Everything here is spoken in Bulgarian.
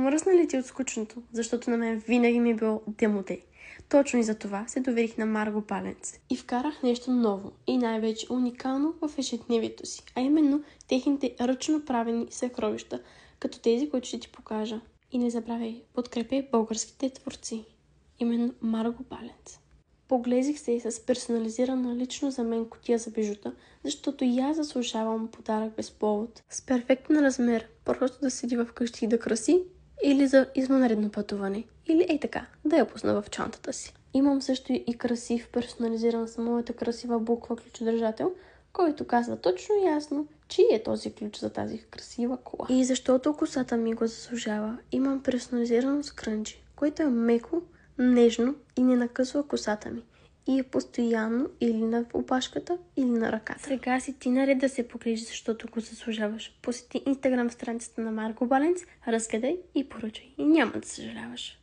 Мръсна ли ти от скучното? Защото на мен винаги ми е било демоте. Точно и за това се доверих на Марго Паленц и вкарах нещо ново и най-вече уникално в ежедневието си, а именно техните ръчно правени съкровища, като тези, които ще ти покажа. И не забравяй, подкрепяй българските творци. Именно Марго Паленц. Поглезих се и с персонализирана лично за мен кутия за бижута, защото и аз заслужавам подарък без повод. С перфектен размер, просто да седи вкъщи и да краси, или за извънредно пътуване, или ей така, да я пусна в чантата си. Имам също и красив, персонализиран с моята красива буква ключодържател, който казва точно и ясно, чий е този ключ за тази красива кола. И защото косата ми го заслужава, имам персонализирано скрънчи, което е меко, нежно и не накъсва косата ми. И е постоянно или на опашката, или на ръката. Сега си ти наред да се погрижи, защото го заслужаваш. Посети Инстаграм страницата на Марго Паленц, разгледай и поръчай. И няма да съжаляваш.